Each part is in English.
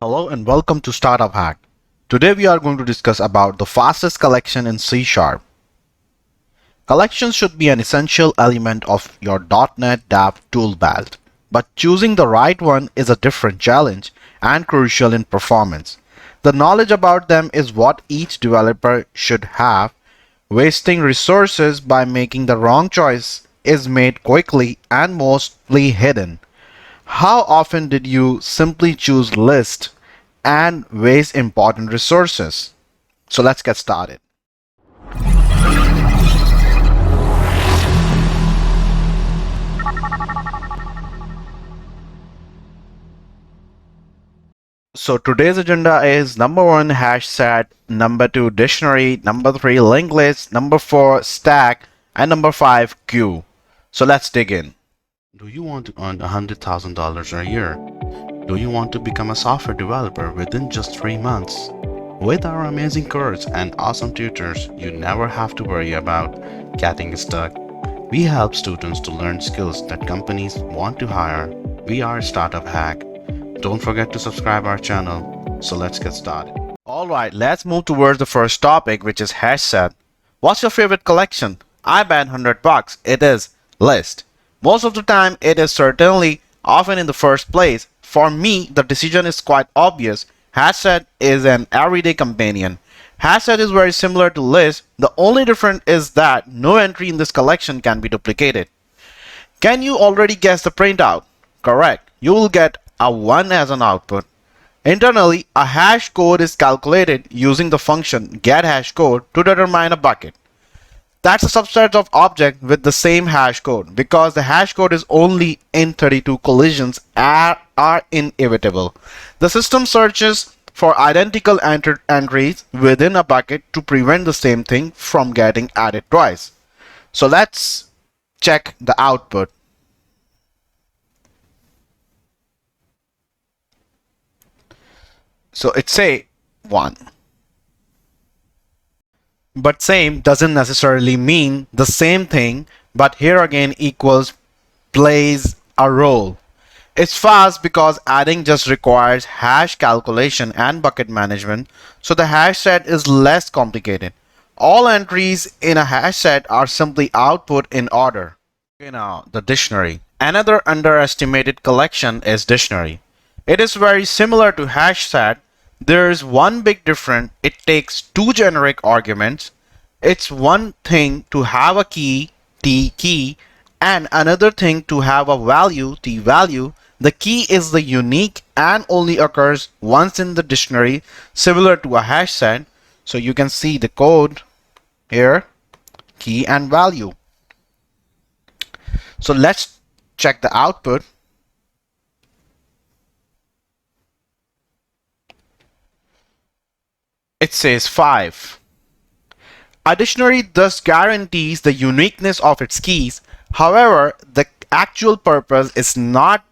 Hello and welcome to Startup Hack. Today we are going to discuss about the fastest collection in C#. Collections should be an essential element of your .NET Dev toolbelt, but choosing the right one is a different challenge and crucial in performance. The knowledge about them is what each developer should have. Wasting resources by making the wrong choice is made quickly and mostly hidden. How often did you simply choose list and waste important resources? So let's get started. So today's agenda is number 1 HashSet, number 2 dictionary, number 3 linked list, number 4 stack, and number 5 queue. So let's dig in. Do you want to earn $100,000 a year? Do you want to become a software developer within just 3 months? With our amazing course and awesome tutors, you never have to worry about getting stuck. We help students to learn skills that companies want to hire. We are Startup Hack. Don't forget to subscribe our channel. So let's get started. Alright, let's move towards the first topic, which is HashSet. What's your favorite collection? I bet $100 it is list. Most of the time it is certainly often in the first place. For me, the decision is quite obvious. HashSet is an everyday companion. HashSet is very similar to list. The only difference is that no entry in this collection can be duplicated. Can you already guess the printout? Correct. You will get a 1 as an output. Internally, a hash code is calculated using the function GetHashCode to determine a bucket. That's a subset of object with the same hash code. Because the hash code is only in 32, collisions are inevitable. The system searches for identical entries within a bucket to prevent the same thing from getting added twice. So let's check the output. So it say 1. But same doesn't necessarily mean the same thing, but here again equals plays a role. It's fast because adding just requires hash calculation and bucket management, so the hash set is less complicated. All entries in a hash set are simply output in order. Okay, now the dictionary. Another underestimated collection is dictionary. It is very similar to hash set. There is one big difference. It takes 2 generic arguments. It's one thing to have a key, T key, and another thing to have a value, T value. The key is the unique and only occurs once in the dictionary, similar to a hash set. So you can see the code here, key and value. So let's check the output. It says 5. A dictionary thus guarantees the uniqueness of its keys. However, the actual purpose is not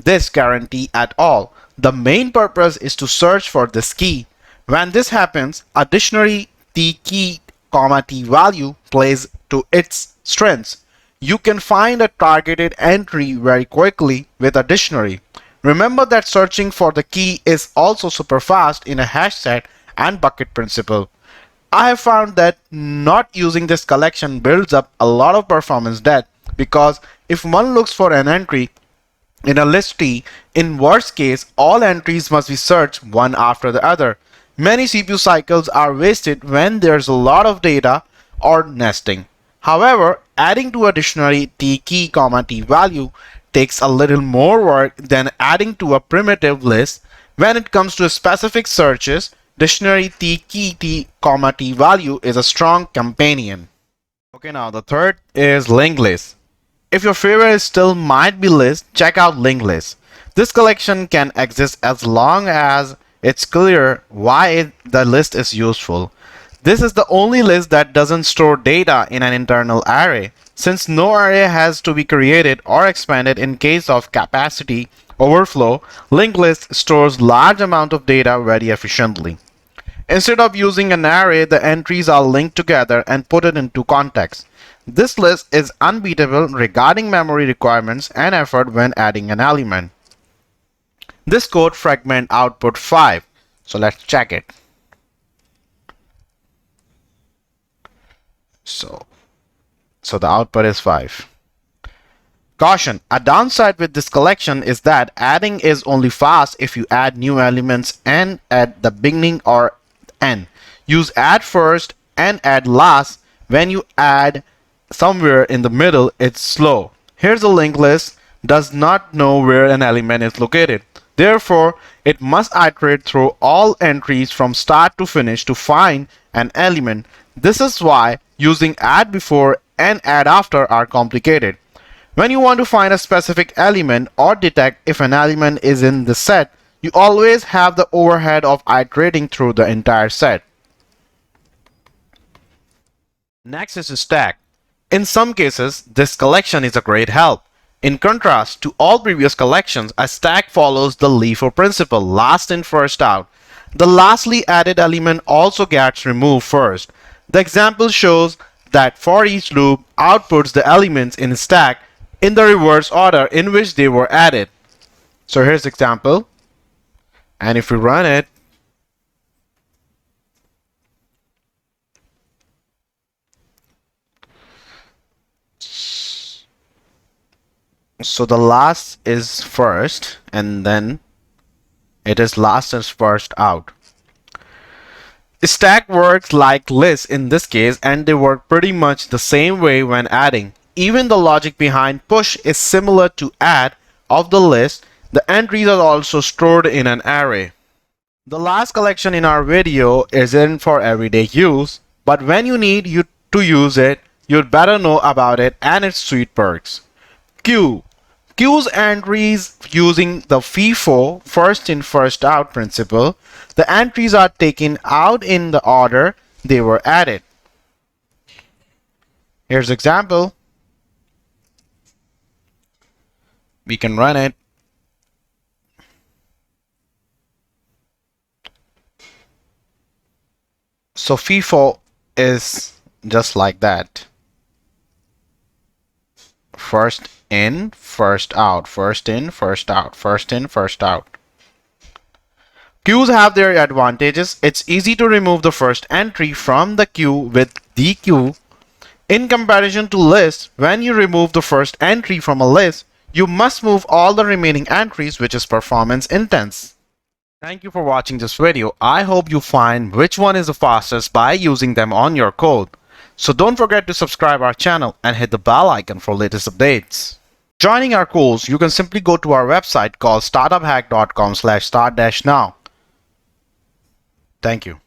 this guarantee at all. The main purpose is to search for this key. When this happens, a dictionary T key, T value plays to its strengths. You can find a targeted entry very quickly with a dictionary. Remember that searching for the key is also super fast in a hash set and bucket principle. I have found that not using this collection builds up a lot of performance debt, because if one looks for an entry in a list T, in worst case all entries must be searched one after the other. Many CPU cycles are wasted when there's a lot of data or nesting. However, adding to a dictionary T key, T value takes a little more work than adding to a primitive list. When it comes to specific searches, dictionary T key, T value is a strong companion. Okay, now the third is linked list. If your favorite still might be list, check out linked list. This collection can exist as long as it's clear why the list is useful. This is the only list that doesn't store data in an internal array. Since no array has to be created or expanded in case of capacity overflow, linked list stores large amount of data very efficiently. Instead of using an array, the entries are linked together and put it into context. This list is unbeatable regarding memory requirements and effort when adding an element. This code fragment output 5. So let's check it. So the output is 5. Caution, a downside with this collection is that adding is only fast if you add new elements n at the beginning or end. Use add first and add last. When you add somewhere in the middle, it's slow. Here's a linked list, does not know where an element is located. Therefore, it must iterate through all entries from start to finish to find an element. This is why using add before and add after are complicated. When you want to find a specific element or detect if an element is in the set, you always have the overhead of iterating through the entire set. Next is stack. In some cases, this collection is a great help. In contrast to all previous collections, a stack follows the LIFO principle, last in first out. The lastly added element also gets removed first. The example shows that for each loop outputs the elements in a stack in the reverse order in which they were added. So here's the example, and if we run it, so the last is first and then it is last is first out. Stack works like list in this case, and they work pretty much the same way when adding. Even the logic behind push is similar to add of the list. The entries are also stored in an array. The last collection in our video isn't for everyday use, but when you need to use it, you'd better know about it and its sweet perks. Queue. Queues entries using the FIFO, first in first out principle. The entries are taken out in the order they were added. Here's example. We can run it. So FIFO is just like that. First in, first out, first in, first out, first in, first out. Queues have their advantages. It's easy to remove the first entry from the queue with dequeue. In comparison to lists, when you remove the first entry from a list, you must move all the remaining entries, which is performance intense. Thank you for watching this video. I hope you find which one is the fastest by using them on your code. So don't forget to subscribe our channel and hit the bell icon for latest updates. Joining our course, you can simply go to our website called startuphack.com/start-now. Thank you.